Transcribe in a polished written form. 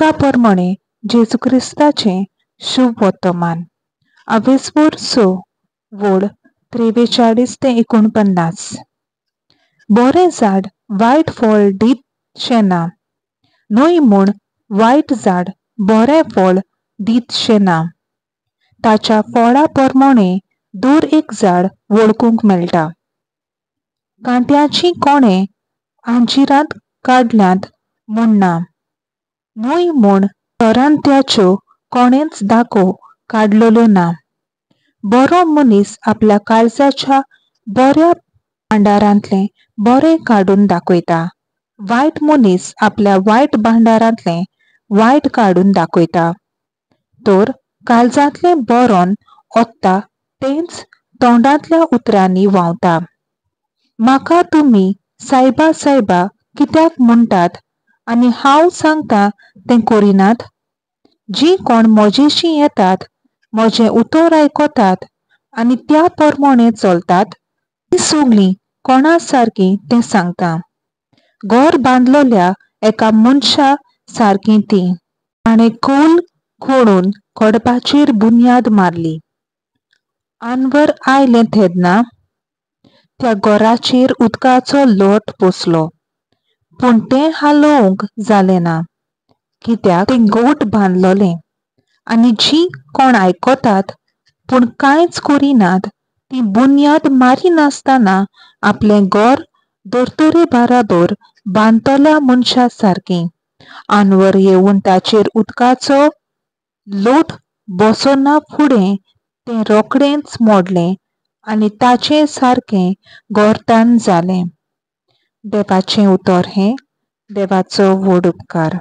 त्याप्रमाणे जेजू क्रिस्ताचे शुभ वर्तमान अवेस्पूर सो वोड 43 ते 49. बरें झाड वायट फळ दीत शेना न्हय म्हूण वायट झाड बरें फळ दीत शेना. ताच्या फळा प्रमाणे दर एक झाड वळखूंक मेळटा. कांट्याची कोणे अंजिरांत काडल्यांत म्हणना न्हय म्हूण तरांत्याच्यो कोणेच दाखो काडलेलो ना. बरो मनीस आपल्या काळजाच्या बऱ्या भांडारांतलें बरें काडून दाखयता. वायट मनीस आपल्या वायट भांडारांतलें वायट काडून दाखयता. तर काळजांतलें बरोन ओत्ता तेंच तोंडांतल्या उतरांनी व्हांवता. म्हाका तुमी सायबा सायबा कित्याक म्हणटात आनी हांव सांगता तें करिनात? जी कोण म्हजेशी येतात, म्हजें उतर आयकतात आनी त्या प्रमाणे चलतात ती सगळीं कोणा सारकीं तें सांगता. घर बांदलेल्या एका मनशा सारकीं ती. ताणें खोल खोडून खडपाचेर बुन्याद मारली. आनवर आयलें तेन्ना त्या घराचेर उदकाचो लोट बसलो. पूण तें हालोवंक जालें ना, कित्याक तें घोट बांदलोलें. आनी जी कोण आयकतात पूण कांयच करिनात ती बुन्याद मारिनासतना आपलें घर धर्तरे बाराबर बांदतल्या मनशा सारकीं. आनवर येवन ताचेर उदकाचो लोट बसना फुडें तें रोखडेंच मोडलें आनी ताचे सारकें घरदान जालें. देवाचें उतर हें. देवाचो व्हड उपकार.